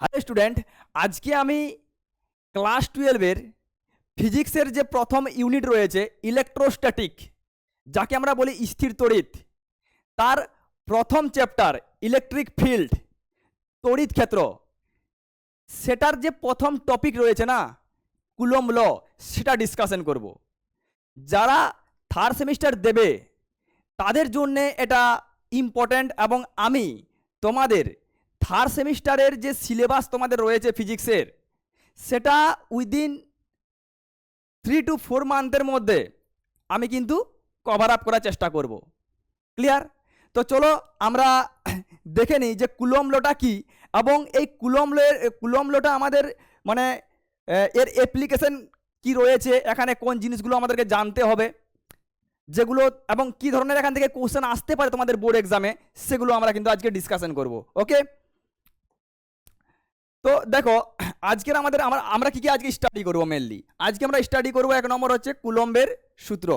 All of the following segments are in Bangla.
হ্যালো স্টুডেন্ট, আজকে আমি ক্লাস 12-এর ফিজিক্সের যে প্রথম ইউনিট রয়েছে ইলেকট্রোস্ট্যাটিক, যাকে আমরা বলি স্থির তড়িৎ, তার প্রথম চ্যাপ্টার ইলেকট্রিক ফিল্ড, তড়িৎ ক্ষেত্র, সেটার যে প্রথম টপিক রয়েছে না কুলম্ব ল, সেটা ডিসকাশন করব। যারা থার্ড সেমিস্টার দেবে তাদের জন্যে এটা ইম্পর্ট্যান্ট, এবং আমি তোমাদের থার্ড সেমিস্টারের যে সিলেবাস তোমাদের রয়েছে ফিজিক্সের, সেটা উইদিন 3 to 4 মান্থের মধ্যে আমি কিন্তু কভার আপ করার চেষ্টা করব। ক্লিয়ার? তো চলো আমরা দেখে নিই যে কুলম্ব লটা কী, এবং এই কুলম্ব লটা আমাদের মানে এর অ্যাপ্লিকেশন কি রয়েছে, এখানে কোন জিনিসগুলো আমাদেরকে জানতে হবে, যেগুলো এবং কি ধরনের এখান থেকে কোশ্চেন আসতে পারে তোমাদের বোর্ড এক্সামে, সেগুলো আমরা কিন্তু আজকে ডিসকাশন করব। ওকে, তো দেখো আজকের আমরা কি আজকে স্টাডি করবো। মেনলি আজকে আমরা স্টাডি করব, এক নম্বর হচ্ছে কুলম্বের সূত্র,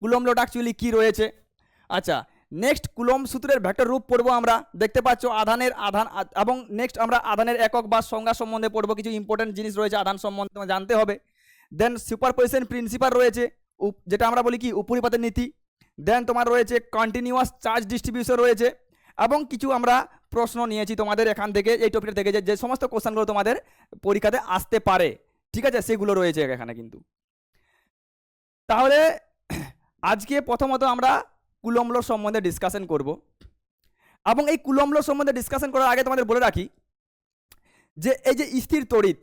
কুলম্ব লটা অ্যাকচুয়ালি কী রয়েছে। আচ্ছা, নেক্সট কুলম্ব সূত্রের ভেক্টর রূপ পড়বো আমরা, দেখতে পাচ্ছ আধান, এবং নেক্সট আমরা আধানের একক বা সংজ্ঞা সম্বন্ধে পড়বো, কিছু ইম্পর্টেন্ট জিনিস রয়েছে আধান সম্বন্ধে তোমার জানতে হবে। দেন সুপারপজিশন প্রিন্সিপাল রয়েছে, যেটা আমরা বলি কি উপরিপাতের নীতি। দেন তোমার রয়েছে কন্টিনিউয়াস চার্জ ডিস্ট্রিবিউশন রয়েছে, এবং কিছু আমরা প্রশ্ন নিয়েছি তোমাদের এখান থেকে, এই টপিক থেকে যে সমস্ত কোশ্চেনগুলো তোমাদের পরীক্ষাতে আসতে পারে, ঠিক আছে, সেগুলো রয়েছে এখানে কিন্তু। তাহলে আজকে প্রথমত আমরা কুলম্ব ল সম্বন্ধে ডিসকাশন করব, এবং এই কুলম্ব ল সম্বন্ধে ডিসকাশন করার আগে তোমাদের বলে রাখি যে এই যে স্থির তড়িৎ,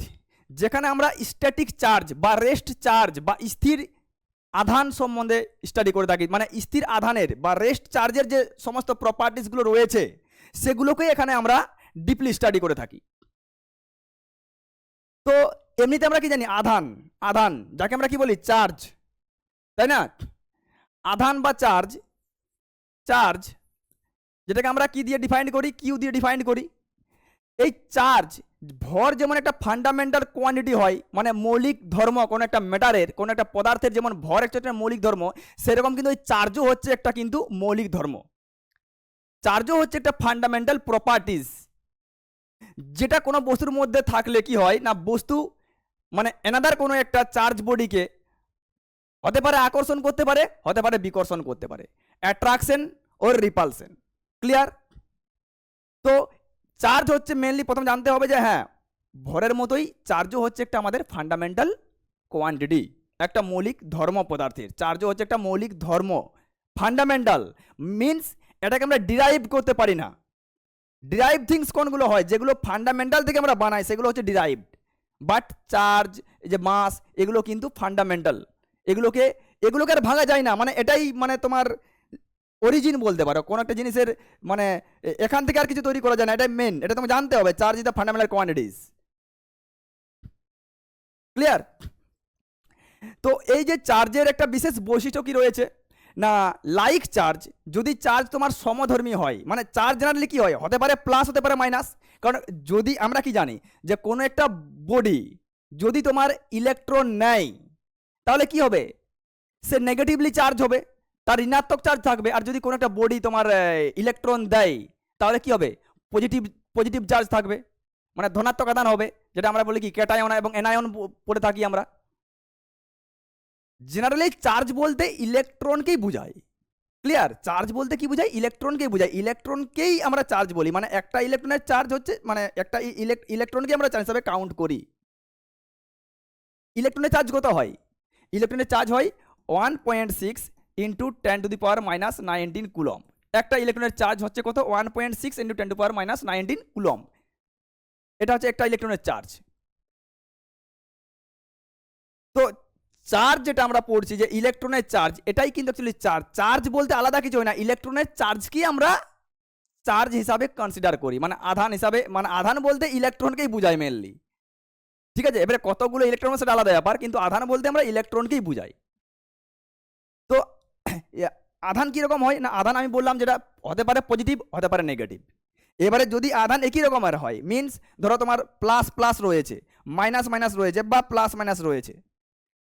যেখানে আমরা স্ট্যাটিক চার্জ বা রেস্ট চার্জ বা স্থির আধান সম্বন্ধে স্টাডি করে থাকি, মানে স্থির আধানের বা রেস্ট চার্জের যে সমস্ত প্রপার্টিসগুলো রয়েছে সেগুলোকে এখানে আমরা ডিপলি স্টাডি করে থাকি। তো এমনিতে আমরা কি জানি, আধান, আধান যাকে আমরা কি বলি চার্জ, তাই না? আধান বা চার্জ, চার্জ যেটাকে আমরা কি দিয়ে ডিফাইন করি, কিউ দিয়ে ডিফাইন করি। এই চার্জ, ভর যেমন একটা ফান্ডামেন্টাল কোয়ান্টিটি হয়, মানে মৌলিক ধর্ম কোনো একটা ম্যাটারের, কোনো একটা পদার্থের যেমন ভর একটা মৌলিক ধর্ম, সেরকম কিন্তু ওই চার্জও হচ্ছে একটা কিন্তু মৌলিক ধর্ম। চার্জও হচ্ছে একটা ফান্ডামেন্টাল প্রপার্টিজ, যেটা কোনো বস্তুর মধ্যে থাকলে কি হয় না, বস্তু মানে এনাদার কোনো একটা চার্জ বডিকে হতে পারে আকর্ষণ করতে পারে, হতে পারে বিকর্ষণ করতে পারে, অ্যাট্রাকশন ওর রিপালশন। ক্লিয়ার? তো চার্জ হচ্ছে মেনলি প্রথম জানতে হবে যে হ্যাঁ, ভরের মতোই চার্জও হচ্ছে একটা আমাদের ফান্ডামেন্টাল কোয়ান্টিটি, একটা মৌলিক ধর্ম পদার্থের। চার্জও হচ্ছে একটা মৌলিক ধর্ম, ফান্ডামেন্টাল মিনস এটাকে আমরা ডিরাইভ করতে পারি না। ডিরাইভ থিংস কোনগুলো হয়, যেগুলো ফান্ডামেন্টাল থেকে আমরা বানাই, সেগুলো হচ্ছে ডিরাইভড। বাট চার্জ, এই যে মাস, এগুলো কিন্তু ফান্ডামেন্টাল, এগুলোকে আর ভাঙা যায় না, মানে এটাই মানে তোমার অরিজিন বলতে পারো কোনো একটা জিনিসের, মানে এখান থেকে আর কিছু তৈরি করা যায় না, এটাই মেন, এটা তোমাকে জানতে হবে। Charge is the fundamental quantities. Clear? তো এই যে চার্জের একটা বিশেষ বৈশিষ্ট্য কি রয়েছে না, লাইক চার্জ, যদি চার্জ তোমার সমধর্মী হয়, মানে চার্জ জেনারেলি কি হয়, হতে পারে প্লাস, হতে পারে মাইনাস। কারণ যদি আমরা কি জানি যে কোনো একটা বডি যদি তোমার ইলেকট্রন নেয়, তাহলে কি হবে, সে নেগেটিভলি চার্জ হবে, তার ঋণাত্মক চার্জ থাকবে। আর যদি কোনো একটা বডি তোমার ইলেকট্রন দেয়, তাহলে কি হবে, পজিটিভ পজিটিভ চার্জ থাকবে, মানে ধনাত্মক আধান হবে, যেটা আমরা বলি কি ক্যাটায়ন এবং অ্যানায়ন পড়ে থাকি আমরা। জেনারেলি চার্জ বলতে ইলেকট্রনকেই বোঝায়। ক্লিয়ার? চার্জ বলতে কি বোঝায়, ইলেকট্রনকেই বোঝায়, ইলেকট্রনকেই আমরা চার্জ বলি, মানে একটা ইলেকট্রনের চার্জ হচ্ছে, মানে একটা ইলেকট্রনকে আমরা চার্জ হিসাবে কাউন্ট করি। ইলেকট্রনের চার্জ কত হয়, ইলেকট্রনের চার্জ হয় 1.6 ইন্টু 10⁻⁻19 কুলম্ব। একটা ইলেকট্রনের চার্জ হচ্ছে কত, 1.6 ইন্টু 10⁻⁻19 কুলম্ব। এটা হচ্ছে একটা ইলেকট্রনের চার্জ। তো চার্জ যেটা আমরা পড়ছি যে ইলেকট্রনের চার্জ, এটাই কিন্তু অ্যাকচুয়ালি চার্জ। চার্জ বলতে আলাদা কিছু হয় না, ইলেকট্রনের চার্জকেই আমরা চার্জ হিসাবে কনসিডার করি, মানে আধান হিসাবে, মানে আধান বলতে ইলেকট্রনকেই বুঝায় মেনলি। ঠিক আছে, এবারে কতগুলো ইলেকট্রন সেটা আলাদা ব্যাপার, কিন্তু আধান বলতে আমরা ইলেকট্রনকেই বুঝাই। তো আধান কীরকম হয় না, আধান আমি বললাম যেটা হতে পারে পজিটিভ, হতে পারে নেগেটিভ। এবারে যদি আধান একই রকমের হয়, মিনস ধরো তোমার প্লাস প্লাস রয়েছে, মাইনাস মাইনাস রয়েছে, বা প্লাস মাইনাস রয়েছে,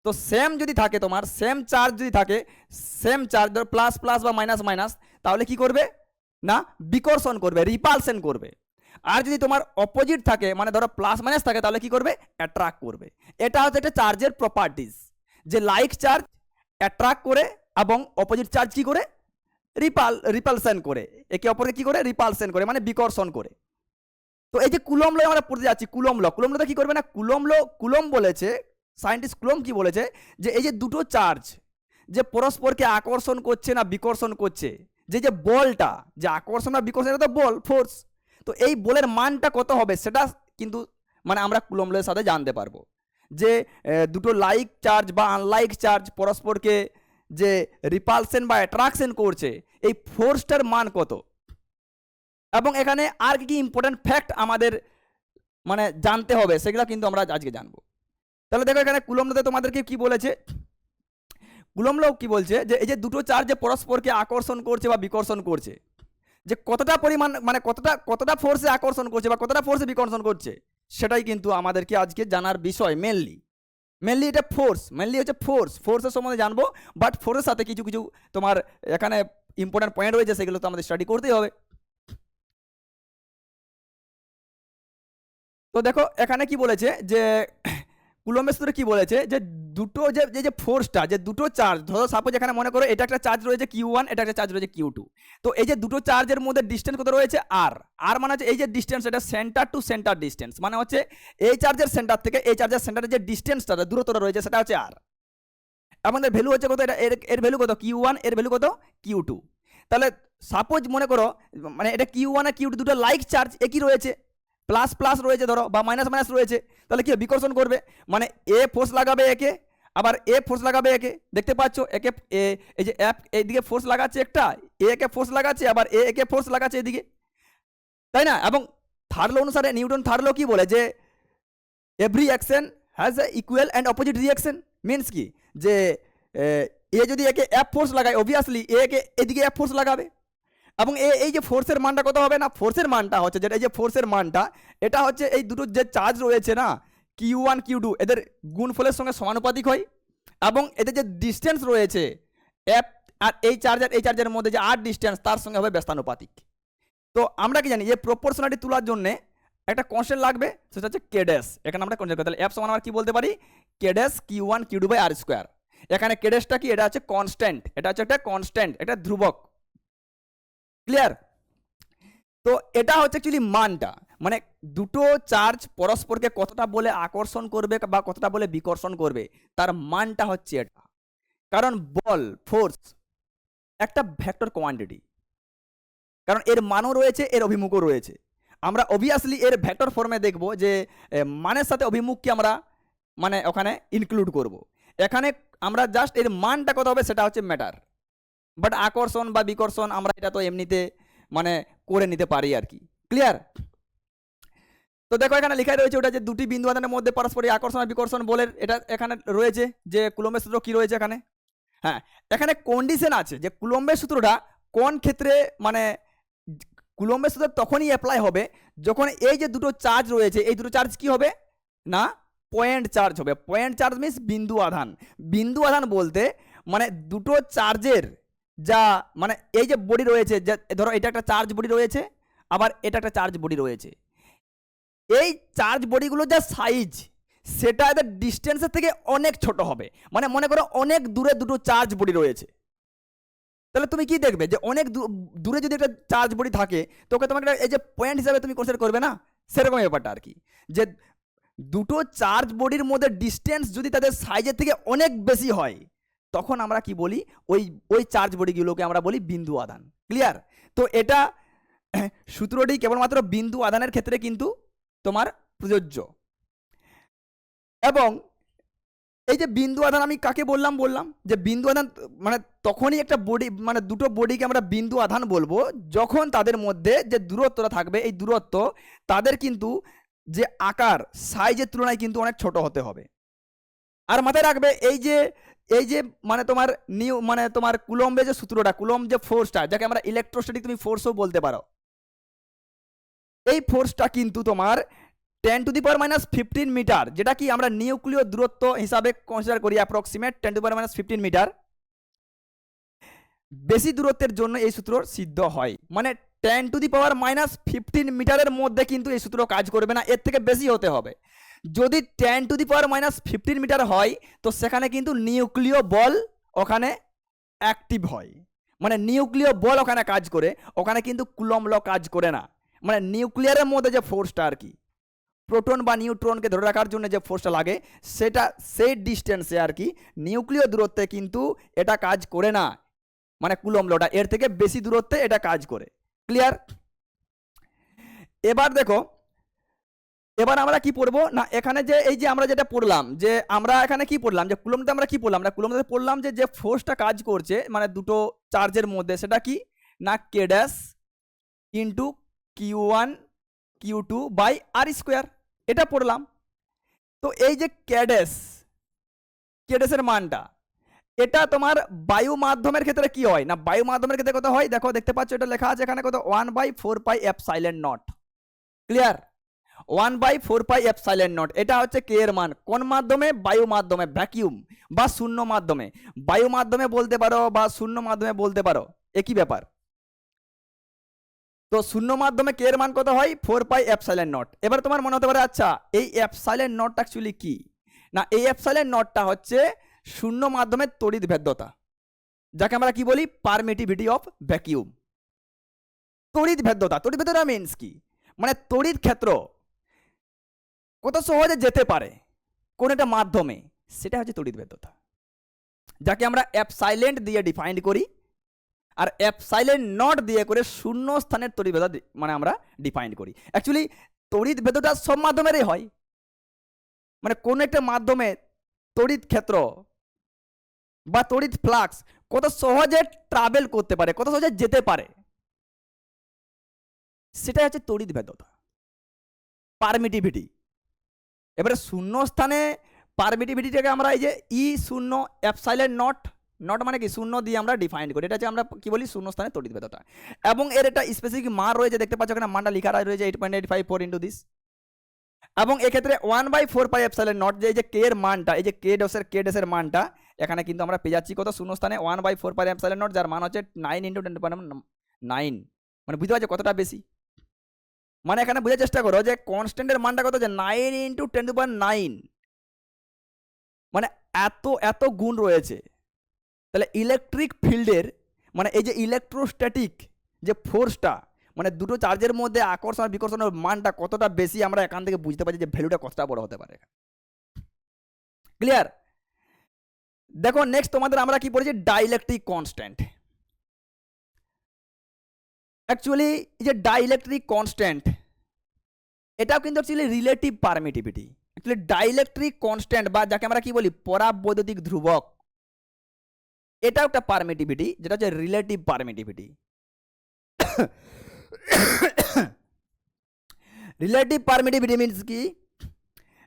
তো সেম যদি থাকে, তোমার সেম চার্জ যদি থাকে, সেম চার্জ ধরো প্লাস প্লাস বা মাইনাস মাইনাস, তাহলে কি করবে না, বিকর্ষণ করবে, রিপালশন করবে। আর যদি তোমার অপোজিট থাকে মানে ধরো প্লাস মাইনাস থাকে তাহলে কি করবে, অ্যাট্রাক্ট করবে। এটা হচ্ছে একটা চার্জের প্রপার্টিজ, যে লাইক চার্জ অ্যাট্রাক্ট করে এবং অপোজিট চার্জ কি করে, রিপালশন করে, একে অপরকে কি করে, রিপালশন করে, মানে বিকর্ষণ করে। তো এই যে কুলম ল আমরা পড়তে যাচ্ছি, কুলম ল কি করবে না, কুলম বলেছে, সায়েন্টিস্ট কুলম কি বলেছে, যে এই যে দুটো চার্জ যে পরস্পরকে আকর্ষণ করছে না বিকর্ষণ করছে, যে বলটা যে আকর্ষণ বা বিকর্ষণ, এটা তো বল, ফোর্স। তো এই বলের মানটা কত হবে সেটা কিন্তু মানে আমরা কুলম ল এর সাথে জানতে পারবো, যে দুটো লাইক চার্জ বা আনলাইক চার্জ পরস্পরকে যে রিপালশন বা অ্যাট্রাকশন করছে, এই ফোর্সটার মান কত। এবং এখানে আর কি কি ইম্পর্টেন্ট ফ্যাক্ট আমাদের মানে জানতে হবে সেগুলো কিন্তু আমরা আজকে জানবো। তাহলে দেখো এখানে কুলম লতে তোমাদেরকে কি বলেছে, কুলম ল কি বলছে, যে এই যে দুটো চার্জ যে পরস্পরকে আকর্ষণ করছে বা বিকর্ষণ করছে, যে কতটা পরিমাণ মানে কতটা ফোর্সে আকর্ষণ করছে বা কতটা ফোর্সে বিকর্ষণ করছে, সেটাই কিন্তু আমাদেরকে আজকে জানার বিষয়। মেনলি এটা মেনলি হচ্ছে ফোর্সের সম্বন্ধে জানবো, বাট ফোর্সের সাথে কিছু কিছু তোমার এখানে ইম্পর্টেন্ট পয়েন্ট রয়েছে, সেগুলো তো আমাদের স্টাডি করতেই হবে। তো দেখো এখানে কি বলেছে, যে কুলম্বের সূত্রে কি বলেছে, যে দুটো যে ফোর্সটা, যে দুটো চার্জ, ধরো সাপোজ এখানে মনে করো এটা একটা চার্জ রয়েছে Q1, এটা একটা চার্জ রয়েছে Q2। তো এই যে দুটো চার্জের মধ্যে ডিস্টেন্স কত রয়েছে, আর মানে হচ্ছে এই যে ডিস্টেন্স, এটা সেন্টার টু সেন্টার ডিস্টেন্স, মানে হচ্ছে এই চার্জের সেন্টার থেকে এই চার্জের সেন্টারের যে ডিস্টেন্সটা, দূরত্বটা রয়েছে, সেটা হচ্ছে আর। আমাদের ভ্যালু হচ্ছে কত, এটা এর ভ্যালু কত Q1, এর ভ্যালু কত Q2। তাহলে সাপোজ মনে করো মানে এটা Q1 আর Q2 দুটো লাইক চার্জ একই রয়েছে, প্লাস প্লাস রয়েছে ধরো, বা মাইনাস মাইনাস রয়েছে, তাহলে কি বিকর্ষণ করবে, মানে এ ফোর্স লাগাবে একে, আবার এ ফোর্স লাগাবে একে, দেখতে পাচ্ছ একে এই যে এফ এইদিকে ফোর্স লাগাচ্ছে একটা, একে ফোর্স লাগাচ্ছে, আবার একে ফোর্স লাগাচ্ছে এদিকে, তাই না। এবং থার্ড ল অনুসারে, নিউটন থার্ড ল কি বলে, যে every action has a equal and opposite reaction. Means কি, যে এ যদি একে এফ ফোর্স লাগায়, অবভিয়াসলি একে এদিকে এফ ফোর্স লাগাবে। এবং এই যে ফোর্সের মানটা কত হবে না, ফোর্সের মানটা হচ্ছে যেটা, এই যে ফোর্সের মানটা, এটা হচ্ছে এই দুটো যে চার্জ রয়েছে না Q1 Q2, এদের গুণফলের সঙ্গে সমানুপাতিক হয়। এবং এদের যে ডিস্টেন্স রয়েছে এফ আর এই চার্জের মধ্যে যে আর ডিস্টেন্স, তার সঙ্গে হবে ব্যস্তানুপাতিক। তো আমরা কি জানি, যে প্রপোর্শনালিটি তোলার জন্য একটা কনস্ট্যান্ট লাগবে, সেটা হচ্ছে কেডেস। এখানে আমরা কনস্ট্যান্ট করতে, তাহলে এফ সমান আমরা কি বলতে পারি, কেডেস Q1 Q2 by r square. এখানে কেডেসটা কি, এটা হচ্ছে কনস্ট্যান্ট, এটা হচ্ছে একটা কনস্ট্যান্ট, এটা ধ্রুবক। ক্লিয়ার। তো এটা হচ্ছে অ্যাকচুয়ালি মানটা, মানে দুটো চার্জ পরস্পরকে কতটা বলে আকর্ষণ করবে বা কতটা বলে বিকর্ষণ করবে, তার মানটা হচ্ছে এটা। কারণ বল, ফোর্স একটা ভেক্টর কোয়ান্টিটি, কারণ এর মানও রয়েছে, এর অভিমুখও রয়েছে। আমরা অবভিয়াসলি এর ভেক্টর ফর্মে দেখব, যে মানের সাথে অভিমুখকে আমরা মানে ওখানে ইনক্লুড করব। এখানে আমরা জাস্ট এর মানটা কত হবে সেটা হচ্ছে ম্যাটার, বাট আকর্ষণ বা বিকর্ষণ আমরা এটা তো এমনিতে মানে করে নিতে পারি আর কি। ক্লিয়ার। তো দেখো এখানে লেখাই রয়েছে ওটা, যে দুটি বিন্দু আধানের মধ্যে পারস্পরিক আকর্ষণ আর বিকর্ষণ বলের, এটা এখানে রয়েছে, যে কুলম্বের সূত্র কি রয়েছে এখানে। হ্যাঁ, এখানে কন্ডিশন আছে, যে কুলম্বের সূত্রটা কোন ক্ষেত্রে মানে কুলম্বের সূত্র তখনই অ্যাপ্লাই হবে যখন এই যে দুটো চার্জ রয়েছে, এই দুটো চার্জ কি হবে না, পয়েন্ট চার্জ হবে। পয়েন্ট চার্জ মিনস বিন্দু আধান। বিন্দু আধান বলতে মানে দুটো চার্জের যা মানে এই যে বডি রয়েছে, যে ধরো এটা একটা চার্জ বডি রয়েছে, আবার এটা একটা চার্জ বডি রয়েছে, এই চার্জ বডিগুলো যা সাইজ, সেটা এদের ডিস্টেন্সের থেকে অনেক ছোট হবে। মানে মনে করো অনেক দূরে দুটো চার্জ বডি রয়েছে, তাহলে তুমি কি দেখবে, যে অনেক দূরে যদি একটা চার্জ বডি থাকে, তোকে তোমাকে এই যে পয়েন্ট হিসাবে তুমি কনসিডার করবে না, সেরকম ব্যাপারটা আর কি। যে দুটো চার্জ বডির মধ্যে ডিস্টেন্স যদি তাদের সাইজের থেকে অনেক বেশি হয়, তখন আমরা কি বলি, ওই চার্জ বডিগুলোকে আমরা বলি বিন্দু আধান। ক্লিয়ার। তো এটা সূত্রটি কেবলমাত্র বিন্দু আধানের ক্ষেত্রে কিন্তু তোমার প্রযোজ্য। এবং এই যে বিন্দু আধান আমি কাকে বললাম যে বিন্দু আধান মানে তখনই একটা বডি, মানে দুটো বডিকে আমরা বিন্দু আধান বলবো যখন তাদের মধ্যে যে দূরত্বটা থাকবে, এই দূরত্ব তাদের কিন্তু যে আকার, সাইজের তুলনায় কিন্তু অনেক ছোট হতে হবে। আর মাথায় রাখবে এই যে মানে তোমার মানে তোমার কুলম্বে যে সূত্রটা, কুলম্ব যে ফোর্সটা, যাকে আমরা ইলেকট্রোস্ট্যাটিক তুমি ফোর্সও বলতে পারো, এই ফোর্সটা কিন্তু তোমার 10⁻⁻15 মিটার, যেটা কি আমরা নিউক্লিয় দূরত্ব হিসাবে কনসিডার করি, অ্যাপ্রক্সিমেট 10⁻15 মিটার। বেশি দূরত্বের জন্য এই সূত্র সিদ্ধ হয়, মানে 10⁻⁻15 মিটারের মধ্যে কিন্তু এই সূত্র কাজ করবে না, এর থেকে বেশি হতে হবে। যদি 10⁻⁻15 মিটার হয় তো সেখানে কিন্তু নিউক্লিয় বল ওখানে অ্যাক্টিভ হয়, মানে নিউক্লিয় বল ওখানে কাজ করে, ওখানে কিন্তু কুলম্ব ল কাজ করে না। মানে নিউক্লিয়ারের মধ্যে যে ফোর্সটা আর কি, প্রোটন বা নিউট্রনকে ধরে রাখার জন্য যে ফোর্সটা লাগে, সেটা সেই ডিস্টেন্সে আর কি, নিউক্লিয় দূরত্বে কিন্তু এটা কাজ করে না, মানে কুলম্ব লটা এর থেকে বেশি দূরত্বে এটা কাজ করে। ক্লিয়ার? এবার দেখো, এবার আমরা কি পড়বো না, এখানে যে এই যে আমরা যেটা পড়লাম, যে আমরা এখানে কি পড়লাম, যে কুলম্বতে আমরা কি পড়লাম, না কুলম্বতে পড়লাম যে যে ফোর্সটা কাজ করছে মানে দুটো চার্জের মধ্যে, সেটা কি না k dash into Q1 Q2 by r square, এটা পড়লাম। তো এই যে কেডেসের মানটা, এটা তোমার বায়ু মাধ্যমের ক্ষেত্রে কি হয় না, বায়ু মাধ্যমের ক্ষেত্রে কত হয়, দেখো দেখতে পাচ্ছ এটা লেখা আছে এখানে কত, 1/4πε0। ক্লিয়ার? 1/4πε0, এটা হচ্ছে কে এর মান। কোন মাধ্যমে? বায়ু মাধ্যমে, ভ্যাকিউম বা শূন্য মাধ্যমে। বায়ু মাধ্যমে বলতে পারো বা শূন্য মাধ্যমে বলতে পারো, একই ব্যাপার। তো শূন্য মাধ্যমে কে এর মান কত হয়? 4πε0। এবার তোমার মনে হতে পারে আচ্ছা এই ε0টা অ্যাকচুয়ালি কি, না এই ε0টা হচ্ছে শূন্য মাধ্যমের তড়িৎ ভেদ্যতা, যাকে আমরা কি বলি পারমিটিভিটি অফ ভ্যাকিউম। তড়িৎ ভেদ্যতা মিনস কি, মানে তড়িৎ ক্ষেত্র কত সহজে যেতে পারে কোন একটা মাধ্যমে, সেটা হচ্ছে তড়িৎ ভেদ্যতা, যাকে আমরা এপসাইলেন্ট দিয়ে ডিফাইন করি, আর এপসাইলেন্ট নট দিয়ে করে শূন্য স্থানের তড়িৎ ভেদ্যতা মানে আমরা ডিফাইন করি। অ্যাকচুয়ালি তড়িৎ ভেদ্যতা সব মাধ্যমেরই হয়, মানে কোন একটা মাধ্যমে তড়িৎ ক্ষেত্র বা তড়িৎ ফ্লাক্স কত সহজে ট্রাভেল করতে পারে, কত সহজে যেতে পারে, সেটাই হচ্ছে তড়িৎ ভেদ্যতা, পারমিটিভিটি। এবারে শূন্য স্থানে পারমিটিভিটিটাকে আমরা এই যে E0 এপসাইলেন্ট নট মানে কি শূন্য দিয়ে আমরা ডিফাইন করি, এটা হচ্ছে আমরা কি বলি শূন্য স্থানে তড়িৎ ভেদ্যতা। এবং এর একটা স্পেসিফিক মান রয়েছে, দেখতে পাচ্ছ এখানে মানটা লেখা রয়েছে 8.854 ইন্টু দিস। এবং এক্ষেত্রে 1/4πε0 যে এই যে কে এর মানটা, এই যে কে ডেসের মানটা এখানে কিন্তু আমরা পেয়ে যাচ্ছি কত, শূন্য স্থানে 1/4πε0, যার মান হচ্ছে 9 × 10⁹, মানে বুঝতে পারছো কতটা বেশি। মানে এখানে বোঝার চেষ্টা করো যে কনস্ট্যান্টের মানটা কত, যে 9 × 10⁹, মানে এত গুণ রয়েছে। তাহলে ইলেকট্রিক ফিল্ডের মানে এই যে ইলেকট্রোস্ট্যাটিক যে ফোর্সটা, মানে দুটো চার্জের মধ্যে আকর্ষণ আর বিকর্ষণের মানটা কতটা বেশি, আমরা এখান থেকে বুঝতে পারছি যে ভ্যালুটা কতটা বড় হতে পারে। ক্লিয়ার? দেখো নেক্সট তোমাদের আমরা কি পড়েছি, ডাইইলেকট্রিক কনস্ট্যান্ট। অ্যাকচুয়ালি এই যে ডাইইলেকট্রিক কনস্ট্যান্ট, এটাও কিন্তু actually relative permittivity. Actually dielectric constant বা যাকে আমরা কি বলি পরাবৈদ্যুতিক ধ্রুবক, এটাও একটা পারমিটিভিটি, যেটা হচ্ছে relative permittivity. Relative permittivity means কি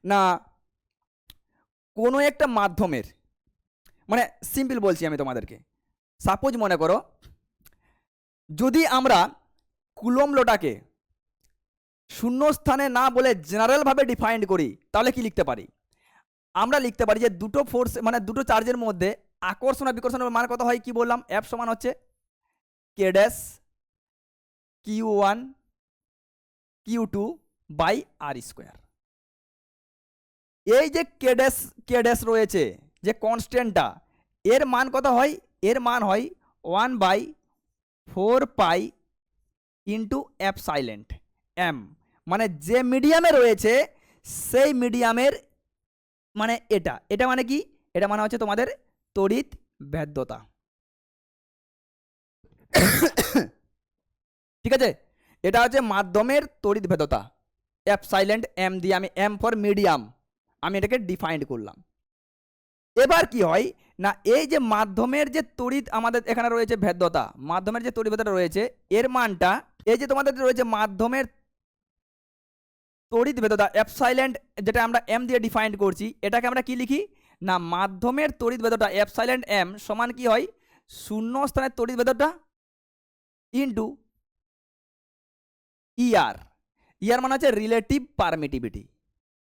না, কোনো একটা মাধ্যমের, মানে সিম্পল বলছি আমি তোমাদেরকে, সাপোজ মনে করো যদি আমরা কুলম্ব লটাকে শূন্য স্থানে না বলে জেনারেল ভাবে ডিফাইন করি, তাহলে কি লিখতে পারি, আমরা লিখতে পারি যে দুটো ফোর্স মানে দুটো চার্জের মধ্যে আকর্ষণ আর বিকর্ষণের মান কত হয়, কি বললাম, এফ সমান হচ্ছে k dash Q1 Q2 by r square. এই যে কে ড্যাশ রয়েছে যে কনস্ট্যান্টটা, এর মান কত হয়, এর মান হয় 1/4π ইন্টু এপসাইলেন্ট এম, মানে যে মিডিয়ামে রয়েছে সেই মিডিয়ামের মানে এটা মানে কি, এটা মানে হচ্ছে তোমাদের তড়িৎ ভেদ্যতা। ঠিক আছে, এটা হচ্ছে মাধ্যমের তড়িৎ ভেদ্যতা, এপসাইলেন্ট এম দিয়ে আমি এম ফর মিডিয়াম আমি এটাকে ডিফাইন করলাম। এবার কি হয় না, এই যে মাধ্যমের যে তড়িৎ আমাদের এখানে রয়েছে ভেদ্যতা, মাধ্যমের যে তড়িৎ ভেদ্যতা রয়েছে এর মানটা, এই যে তোমাদের রয়েছে মাধ্যমের তড়িৎ ভেদ্যতা এপসাইলেন্ট, যেটা আমরা এম দিয়ে ডিফাইন করছি, এটাকে আমরা কি লিখি না, মাধ্যমের তড়িৎ ভেদ্যতা এপসাইলেন্ট এম সমান কি হয়, শূন্য স্থানের তড়িৎ ভেদ্যতা ইন্টু ইয়ার মানে হচ্ছে রিলেটিভ পারমিটিভিটি।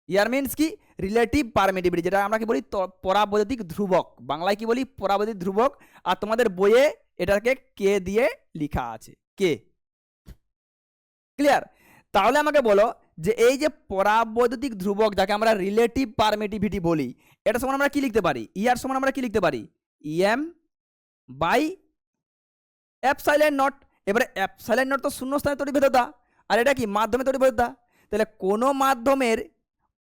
ইয়ার মিনস কি, রিলেটিভ পারমিটিভিটি, যেটা আমরা কি বলি পরাবৈদ্যুতিক ধ্রুবক, বাংলায় কি বলি পরাবৈদ্যুতিক ধ্রুবক, আর তোমাদের বইয়ে এটাকে কে দিয়ে লেখা আছে কে। ক্লিয়ার? তাহলে আমাকে বলো যে এই যে পরাবৈদ্যুতিক ধ্রুবক যাকে আমরা রিলেটিভ পারমিটিভিটি বলি, এটা সমান আমরা কি লিখতে পারি? ইয়ার সমান আমরা কি লিখতে পারি? EM by epsilon naught. এবারে এপসাইলন নট তো শূন্য স্থানে তড়িৎভেদ্যতা, আর এটা কি মাধ্যমে তড়িৎভেদ্যতা। তাহলে কোনো মাধ্যমের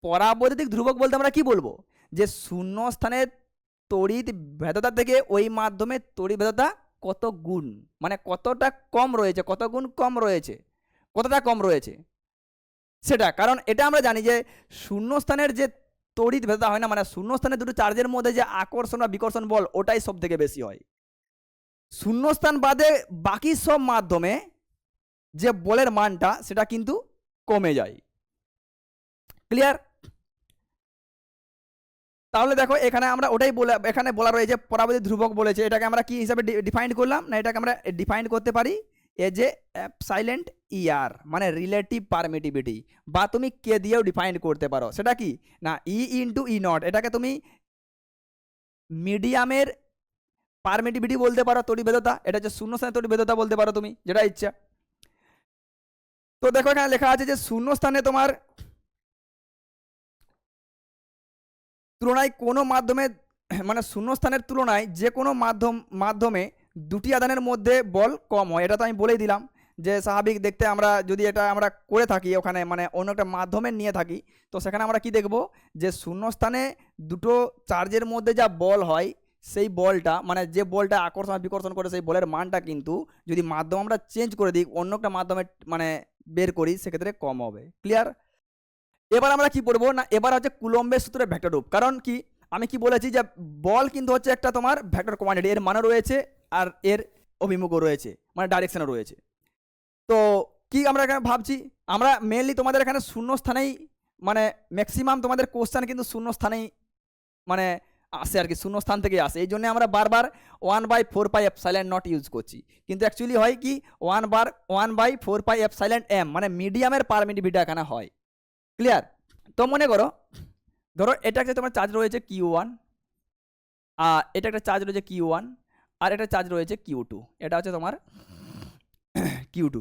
পরাবৈদ্যুতিক ধ্রুবক বলতে আমরা কি বলবো? যে শূন্য স্থানের তড়িৎ ভেদ্যতা থেকে ওই মাধ্যমের তড়িৎ ভেদ্যতা কত গুণ, মানে কতটা কম রয়েছে, কত গুণ কম রয়েছে, কতটা কম রয়েছে সেটা। কারণ এটা আমরা জানি যে শূন্য স্থানের যে তড়িৎ ভেদ্যতা হয় না, মানে শূন্য স্থানের দুটো চার্জের মধ্যে যে আকর্ষণ বা বিকর্ষণ বল, ওটাই সব থেকে বেশি হয়। শূন্যস্থান বাদে বাকি সব মাধ্যমে যে বলের মানটা সেটা কিন্তু কমে যায়। ক্লিয়ার? তাহলে দেখো এখানে আমরা ওটাই বলে, এখানে বলা রয়েছে পরাবৈদ্যুতিক ধ্রুবক বলেছে, এটাকে আমরা কি হিসাবে ডিফাইন করলাম না, এটাকে আমরা ডিফাইন করতে পারি এজ এ অ্যাবসাইলেন্ট ইআর, মানে রিলেটিভ পারমিটিভিটি, বা তুমি কে দিয়েও ডিফাইন করতে পারো। সেটা কি না, ই ইন্টু ই নট, এটাকে তুমি মিডিয়ামের পারমিটিভিটি বলতে পারো, তড়িৎভেদ্যতা, এটা হচ্ছে শূন্য স্থানের তড়িৎভেদ্যতা বলতে পারো তুমি, যেটা ইচ্ছা। তো দেখো এখানে লেখা আছে যে শূন্য স্থানে তোমার তুলনায় কোনো মাধ্যমে, মানে শূন্যস্থানের তুলনায় যে কোনো মাধ্যমে দুটি আধানের মধ্যে বল কম হয়। এটা তো আমি বলেই দিলাম যে স্বাভাবিক দেখতে আমরা যদি এটা আমরা করে থাকি ওখানে, মানে অন্য একটা মাধ্যমে নিয়ে থাকি, তো সেখানে আমরা কি দেখব যে শূন্যস্থানে দুটো চার্জের মধ্যে যা বল হয়, সেই বলটা, মানে যে বলটা আকর্ষণ বিকর্ষণ করে, সেই বলের মানটা কিন্তু যদি মাধ্যম আমরা চেঞ্জ করে দিই, অন্য একটা মাধ্যমে মানে বের করি, সেক্ষেত্রে কম হবে। ক্লিয়ার? এবার আমরা কি পড়বো না, এবার হচ্ছে কুলম্বের সূত্রের ভেক্টর রূপ। কারণ কি আমি কি বলেছি যে বল কিন্তু হচ্ছে একটা তোমার ভেক্টর কোয়ান্টিটি, এর মানও রয়েছে আর এর অভিমুখও রয়েছে, মানে ডাইরেকশনও রয়েছে। তো কি আমরা এখানে ভাবছি, আমরা মেনলি তোমাদের এখানে শূন্য স্থানেই, মানে ম্যাক্সিমাম তোমাদের কোশ্চেন কিন্তু শূন্য স্থানেই মানে আসে আর কি, শূন্য স্থান থেকে আসে। এই জন্য আমরা বারবার 1/4 এপসাইলন নট ইউজ করছি, কিন্তু অ্যাকচুয়ালি হয় কি 1/4 এপসাইলন এম, মানে মিডিয়ামের পারমিটিভিটি এখানে হয়। ক্লিয়ার? তো মনে করো, ধরো এটা একটা তোমার চার্জ রয়েছে Q1, আর এটা একটা চার্জ রয়েছে Q1, আর একটা চার্জ রয়েছে Q2, এটা হচ্ছে তোমার Q2।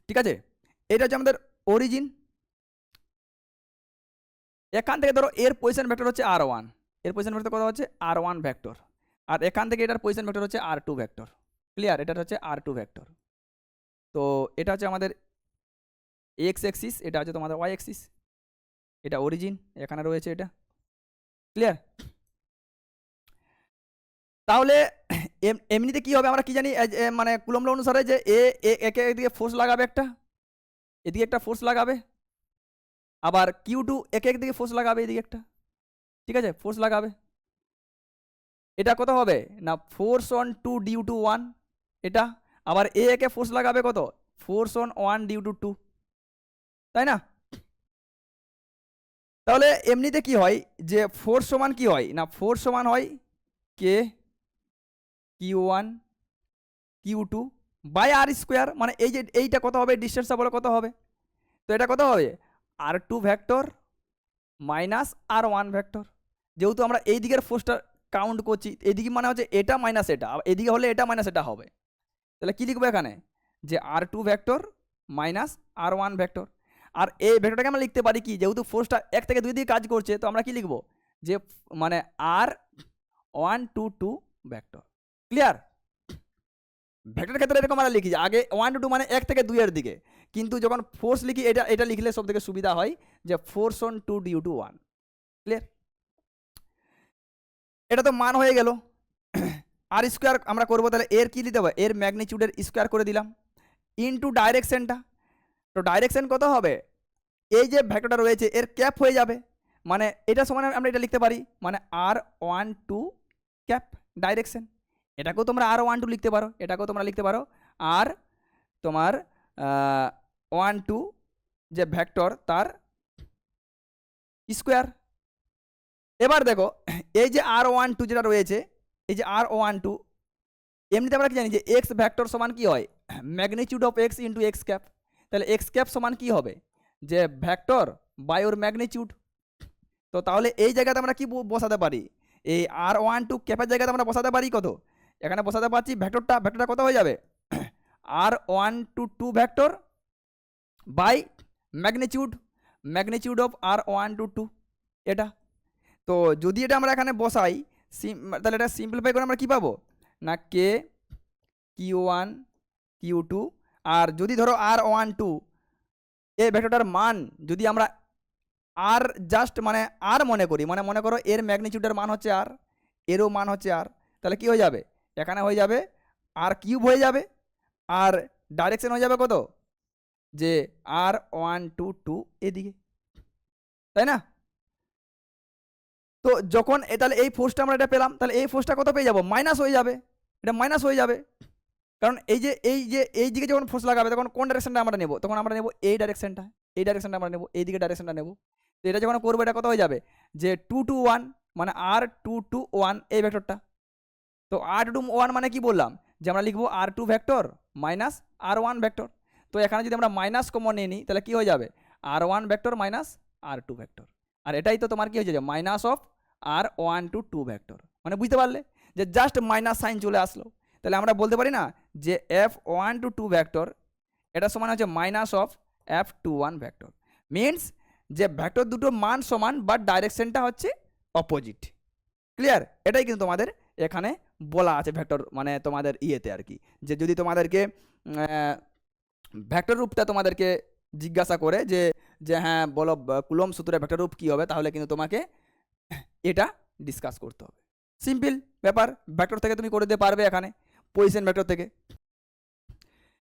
ঠিক আছে, এটা হচ্ছে আমাদের অরিজিন। এখান থেকে ধরো এর পজিশন ভেক্টর হচ্ছে R1, এর পজিশন ভেক্টর কত হচ্ছে R1 ভেক্টর, আর এখান থেকে এটার পজিশন ভেক্টর হচ্ছে R2 ভেক্টর। ক্লিয়ার? এটা হচ্ছে R2 ভেক্টর। তো এটা হচ্ছে আমাদের এক্স অ্যাক্সিস, এটা হচ্ছে তোমাদের ওয়াই অ্যাক্সিস, এটা অরিজিন, এখানে রয়েছে এটা। ক্লিয়ার? তাহলে এমনিতে কি হবে আমরা কি জানি, মানে কুলম্ব ল অনুসারে যে একে এদিকে ফোর্স লাগাবে একটা, এদিকে একটা ফোর্স লাগাবে, আবার Q2 একে একদিকে ফোর্স লাগাবে এদিকে একটা। ঠিক আছে, ফোর্স লাগাবে, এটা কত হবে না ফোর্স অন 2 ডিউ টু 1, এটা আবার একে ফোর্স লাগাবে কত, ফোর্স অন 1 ডিউ টু 2, তাই না? তাহলে এমনিতে কি হয় যে ফোর্স সমান কি হয় না, ফোর্স সমান হয় কে Q1 Q2 by r square, মানে এই যে এইটা কত হবে, ডিস্টেন্সটা বলে কত হবে, তো এটা কত হবে R2 vector minus R1 vector. যেহেতু আমরা এই দিকের ফোর্সটা কাউন্ট করছি, এইদিকে মানে হচ্ছে এটা মাইনাস এটা, এদিকে হলে এটা মাইনাস এটা হবে। তাহলে কি লিখবো এখানে যে R2 vector minus R1 vector. আর এই ভেক্টরটাকে আমরা লিখতে পারি কি, যেহেতু ফোর্সটা 1 থেকে 2 দিকে কাজ করছে, তো আমরা কি লিখবো যে মানে R1 2 2 ভেক্টর। ক্লিয়ার? ভেক্টরের ক্ষেত্রে এরকম আমরা লিখি আগে 1 2 মানে 1 থেকে 2 এর দিকে, কিন্তু যখন ফোর্স লিখি এটা এটা লিখলে সব থেকে সুবিধা হয় যে force on 2 due to 1। Clear? এটা তো মান হয়ে গেল। আর স্কোয়ার আমরা করবো, তাহলে এর কি দিতে হবে, এর ম্যাগনিচিউডের স্কোয়ার করে দিলাম ইনটু ডাইরেকশনটা। তো ডাইরেকশন কত হবে, এই যে ভেক্টরটা রয়েছে এর ক্যাপ হয়ে যাবে, মানে এটা সমান আমরা এটা লিখতে পারি মানে R1 2 ক্যাপ ডাইরেকশন। এটাকেও তোমরা R1 2 লিখতে পারো, এটাকেও তোমরা লিখতে পারো আর তোমার 1 2 যে ভেক্টর তার স্কোয়ার। এবার দেখো এই যে R1 2 যেটা রয়েছে, এই যে R1 2, এমনিতে আমরা কি জানি যে এক্স ভেক্টর সমান কি হয়, magnitude of x into x cap. তাহলে এক্স ক্যাপ সমান কি হবে, যে ভেক্টর বাই ওর ম্যাগনিচিউড। তো তাহলে এই জায়গাতে আমরা কি বসাতে পারি, এই R1 2 ক্যাপের জায়গাতে আমরা বসাতে পারি কত, এখানে বসাতে পারছি ভেক্টরটা কত হয়ে যাবে R1 2 2 vector by magnitude of r1 to 2 এটা। তো যদি এটা আমরা এখানে বসাই তাহলে এটা সিম্পলিফাই করে আমরা কি পাবো না কে Q1 Q2, আর যদি ধরো r12 এই ভেক্টরটার মান যদি আমরা আর জাস্ট মানে আর মনে করি, মানে মনে করো এর ম্যাগনিটিউডের মান হচ্ছে আর, এরও মান হচ্ছে আর, তাহলে কি হয়ে যাবে এখানে হয়ে যাবে r³ হয়ে যাবে, আর ডাইরেকশন হয়ে যাবে কত যে r1 to 2 এদিকে, তাই না? তো যখন তাহলে এই ফোর্সটা আমরা এটা পেলাম, তাহলে এই ফোর্সটা কত পেয়ে যাবো মাইনাস হয়ে যাবে, এটা মাইনাস হয়ে যাবে, কারণ এই দিকে যখন ফোর্স লাগাবে তখন কোন ডাইরেকশনটা আমরা নেব, তখন আমরা নেব এই ডাইরেকশনটা আমরা নেব, এই দিকে ডাইরেকশনটা নেব। তো এটা যখন করবো এটা কত হয়ে যাবে যে 2 to 1 মানে r2 to 1 এই ভেক্টরটা। তো r2 to 1 মানে কি বললাম যে আমরা লিখবো r2 vector minus r1 vector. তো এখানে যদি আমরা মাইনাস কমন নিয়ে নিই তাহলে কি হয়ে যাবে r1 vector minus r2 vector, আর এটাই তো তোমার কি হয়ে যাবে minus of r1 to 2 vector. মানে বুঝতে পারলে যে জাস্ট মাইনাস সাইন চলে আসলো, তাহলে আমরা বলতে পারি না যে f1 to 2 ভেক্টর এটা সমান হচ্ছে minus of f21 vector. Means যে ভেক্টর দুটো মান সমান বাট ডাইরেকশনটা হচ্ছে অপোজিট। ক্লিয়ার? এটাই কিন্তু তোমাদের এখানে বলা আছে ভেক্টর মানে তোমাদের ইয়েতে আর কি, যে যদি তোমাদেরকে ভেক্টর রূপটা তোমাদেরকে জিজ্ঞাসা করে যে যে হ্যাঁ বলো কুলম সূত্রের ভেক্টর রূপ কী হবে, তাহলে কিন্তু তোমাকে এটা ডিসকাস করতে হবে। সিম্পল ব্যাপার, ভেক্টর থেকে তুমি করে দিতে পারবে এখানে পজিশন ভেক্টর থেকে।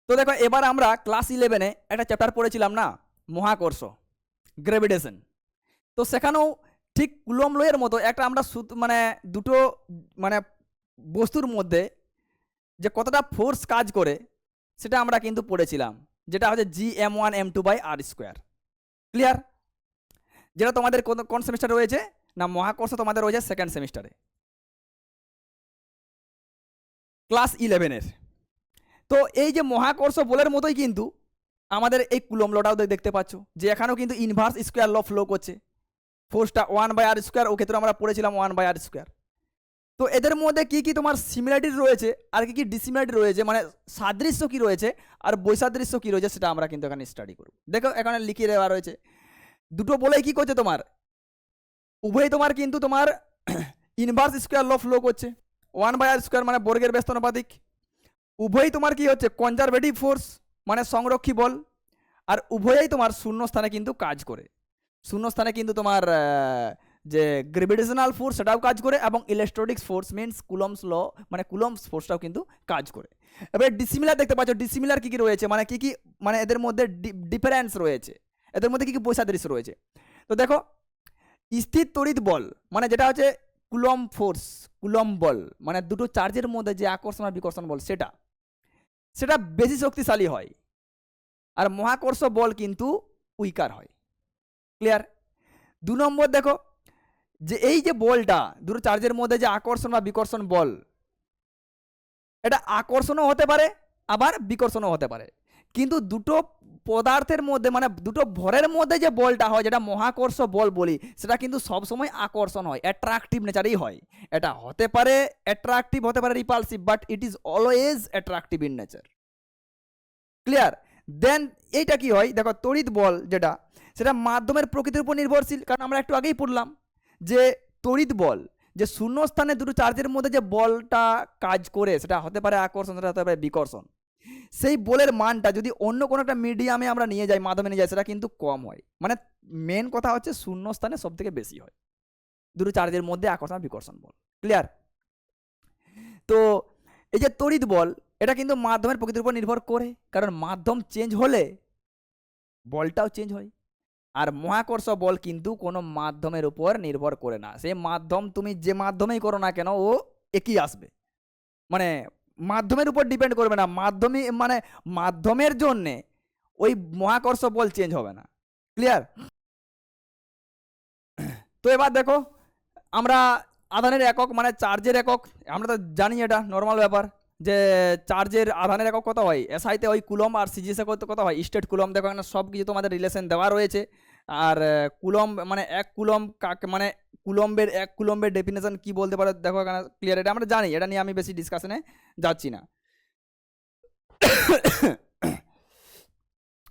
তো দেখো এবার আমরা ক্লাস 11-এ একটা চ্যাপ্টার পড়েছিলাম না মহাকর্ষ, গ্র্যাভিটেশন। তো সেখানেও ঠিক কুলম লয়ের মতো একটা আমরা মানে দুটো মানে বস্তুর মধ্যে যে কতটা ফোর্স কাজ করে সেটা আমরা কিন্তু পড়েছিলাম, যেটা হচ্ছে Gm1m2/r²। ক্লিয়ার? যেটা তোমাদের কোন সেমিস্টারে রয়েছে না মহাকর্ষ তোমাদের রয়েছে সেকেন্ড সেমিস্টারে ক্লাস 11-এর। তো এই যে মহাকর্ষ বলের মতোই কিন্তু আমাদের এই কুলম লটাও দেখতে পাচ্ছ যে এখানেও কিন্তু ইনভার্স স্কোয়ার ল ফ্লো করছে, ফোর্সটা 1/r², ও ক্ষেত্রে আমরা পড়েছিলাম 1/r²। তো এদের মধ্যে কি কি তোমার সিমিলারিটি রয়েছে আর কি কি ডিসিমিলারিটি রয়েছে, মানে সাদৃশ্য কি রয়েছে আর বৈসাদৃশ্য কি রয়েছে, সেটা আমরা কিন্তু এখানে স্টাডি করব। দেখো এখানে লিখিয়ে দেওয়া রয়েছে, দুটো বলেই কি করছে তোমার উভয় তোমার কিন্তু তোমার ইনভার্স স্কোয়ার ল ফ্লো করছে, 1/r² মানে বর্গের ব্যস্তানুপাতিক। উভয়ই তোমার কি হচ্ছে কনজারভেটিভ ফোর্স মানে সংরক্ষী বল, আর উভয়ই তোমার শূন্য স্থানে কিন্তু কাজ করে। শূন্য স্থানে কিন্তু তোমার যে গ্র্যাভিটেশনাল ফোর্স সেটাও কাজ করে, এবং electrostatic force means Coulomb's law মানে কুলম্বস ফোর্সটাও কিন্তু কাজ করে। এবার ডিসিমিলার দেখতে পাচ্ছ, ডিসিমিলার কী কী রয়েছে মানে কী কী মানে এদের মধ্যে ডিফারেন্স রয়েছে, এদের মধ্যে কী কী বৈসাদৃশ্য রয়েছে। তো দেখো স্থির তড়িৎ বল মানে যেটা হচ্ছে কুলম্ব ফোর্স, কুলম্ব বল মানে দুটো চার্জের মধ্যে যে আকর্ষণ আর বিকর্ষণ বল সেটা বেশি শক্তিশালী হয়, আর মহাকর্ষ বল কিন্তু উইকার হয়। ক্লিয়ার? 2 নম্বর দেখো যে এই যে বলটা দুটো চার্জের মধ্যে যে আকর্ষণ বা বিকর্ষণ বল, এটা আকর্ষণও হতে পারে আবার বিকর্ষণও হতে পারে, কিন্তু দুটো পদার্থের মধ্যে মানে দুটো ভরের মধ্যে যে বলটা হয় যেটা মহাকর্ষ বল বলি, সেটা কিন্তু সবসময় আকর্ষণ হয়, অ্যাট্রাকটিভ নেচারেই হয়। এটা হতে পারে অ্যাট্রাকটিভ, হতে পারে repulsive, but it is always attractive in nature. Clear? Then এইটা কি হয় দেখো তড়িৎ বল যেটা সেটা মাধ্যমের প্রকৃতির উপর নির্ভরশীল, কারণ আমরা একটু আগেই পড়লাম যে তড়িৎ বল যে শূন্য স্থানে দুটো চার্জের মধ্যে যে বলটা কাজ করে সেটা হতে পারে আকর্ষণ, সেটা হতে পারে বিকর্ষণ। সেই বলের মানটা যদি অন্য কোনো একটা মিডিয়ামে আমরা নিয়ে যাই, মাধ্যমে নিয়ে যাই, সেটা কিন্তু কম হয়। মানে মেন কথা হচ্ছে শূন্য স্থানে সব থেকে বেশি হয় দুটো চার্জের মধ্যে আকর্ষণ বিকর্ষণ বল। ক্লিয়ার? তো এই যে তড়িৎ বল এটা কিন্তু মাধ্যমের প্রকৃতির উপর নির্ভর করে, কারণ মাধ্যম চেঞ্জ হলে বলটাও চেঞ্জ হয়। আর মহাকর্ষ বল কিন্তু কোনো মাধ্যমের উপর নির্ভর করে না, সেই মাধ্যম তুমি যে মাধ্যমেই করো না কেন ও একই আসবে, মানে মাধ্যমের উপর ডিপেন্ড করবে না, মাধ্যমে মানে মাধ্যমের জন্যে ওই মহাকর্ষ বল চেঞ্জ হবে না। ক্লিয়ার? তো এবার দেখো আমরা আধানের একক মানে চার্জের একক আমরা তো জানি, এটা নর্মাল ব্যাপার যে চার্জের আধানের একক কত হয়, এসআইতে ওই কুলম, আর সিজিএসে কত হয় স্টেট কুলম। দেখো এখানে সব কিছু তোমাদের রিলেশন দেওয়া রয়েছে। আর কুলম মানে এক কুলম কাকে মানে এক কুলম্বের ডেফিনেশন কি বলতে পারে দেখো এখানে ক্লিয়ার, এটা আমরা জানি, এটা নিয়ে আমি বেশি ডিসকাশনে যাচ্ছি না।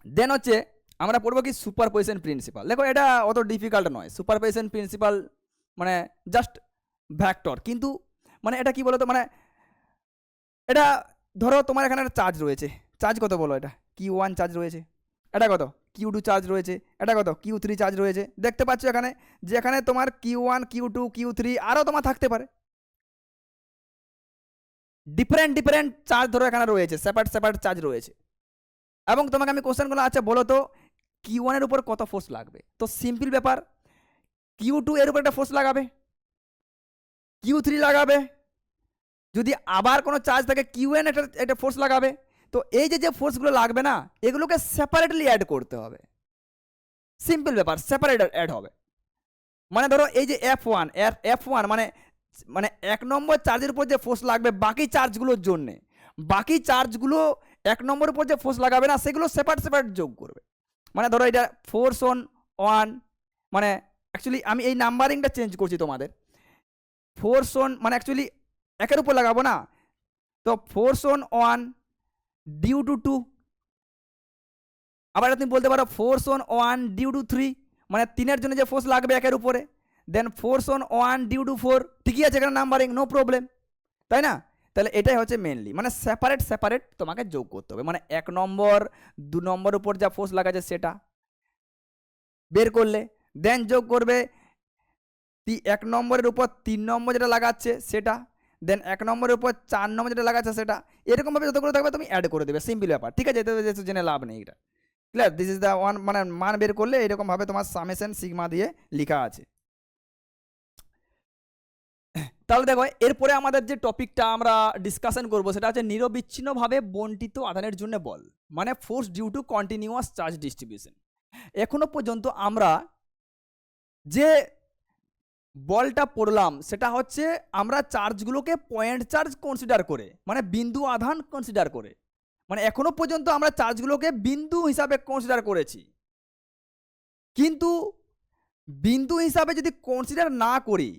দেন হচ্ছে আমরা পড়বো কি সুপারপজিশন প্রিন্সিপাল। দেখো এটা অত ডিফিকাল্ট নয়, সুপারপজিশন প্রিন্সিপাল মানে জাস্ট ভ্যাক্টর, কিন্তু মানে এটা কি বলতো, মানে এটা ধরো তোমার এখানে একটা চার্জ রয়েছে, চার্জ কত বলো, এটা Q1 চার্জ রয়েছে, এটা কত Q2 চার্জ রয়েছে, এটা কত Q3 চার্জ রয়েছে। দেখতে পাচ্ছ এখানে যে এখানে তোমার Q1 Q2 Q3 আরও তোমার থাকতে পারে, ডিফারেন্ট ডিফারেন্ট চার্জ ধরো এখানে রয়েছে, সেপারেট সেপারেট চার্জ রয়েছে। এবং তোমাকে আমি কোশ্চেনগুলো আচ্ছা বলো তো Q1 এর উপর কত ফোর্স লাগবে, তো সিম্পল ব্যাপার, Q2 এর উপর একটা ফোর্স লাগাবে, Q3 লাগাবে, যদি আবার কোনো চার্জ থাকে Qn একটা ফোর্স লাগাবে। তো এই যে ফোর্সগুলো লাগবে না, এগুলোকে সেপারেটলি অ্যাড করতে হবে, সিম্পল ব্যাপার, সেপারেট অ্যাড হবে। মানে ধরো এই যে F1 মানে মানে 1 নম্বর চার্জের উপর যে ফোর্স লাগবে বাকি চার্জগুলোর জন্য, বাকি চার্জগুলো 1 নম্বরের উপর যে ফোর্স লাগাবে না সেগুলো সেপারেট সেপারেট যোগ করবে। মানে ধরো এটা ফোর্স অন 1, মানে অ্যাকচুয়ালি আমি এই নাম্বারিংটা চেঞ্জ করছি তোমাদের, ফোর্স অন মানে অ্যাকচুয়ালি 1 উপর লাগাবো না, তো ফোর্স অন 1 ডিউ টু 2, আবার তুমি বলতে পারো ফোর্স অন 1 ডিউ টু 3, মানে 3 জন্য যে ফোর্স লাগবে 1 উপরে, দেন ফোর্স অন 1 ডিউ টু 4, ঠিকই আছে এখানে নাম্বারিং, নো প্রবলেম, তাই না? তাহলে এটাই হচ্ছে মেনলি, মানে সেপারেট সেপারেট তোমাকে যোগ করতে হবে, মানে 1 নম্বর 2 নম্বর উপর যা ফোর্স লাগাচ্ছে সেটা বের করলে, দেন যোগ করবে 1 নম্বরের উপর 3 নম্বর যেটা লাগাচ্ছে সেটা, দেন 1 নম্বরের উপর 4 নম্বর যেটা লাগাচ্ছে সেটা, এরকমভাবে যতগুলো থাকবে তুমি অ্যাড করে দেবে, সিম্পল ব্যাপার, ঠিক আছে? এতে জেনে লাভ নেই, এটা clear? This is the one, মানে মান বের করলে এরকমভাবে তোমার সামেশন সিগমা দিয়ে লেখা আছে। তাহলে দেখো এরপরে আমাদের যে টপিকটা আমরা ডিসকাশন করব সেটা হচ্ছে নিরবিচ্ছিন্নভাবে বন্টিত আধানের জন্য বল, মানে force due to continuous charge distribution. এখনো পর্যন্ত আমরা যে বলটা পড়লাম সেটা হচ্ছে আমরা চার্জগুলোকে পয়েন্ট চার্জ কনসিডার করে, মানে বিন্দু আধান কনসিডার করে, মানে এখনো পর্যন্ত আমরা চার্জগুলোকে বিন্দু হিসাবে কনসিডার করেছি। কিন্তু বিন্দু হিসাবে যদি কনসিডার না করি,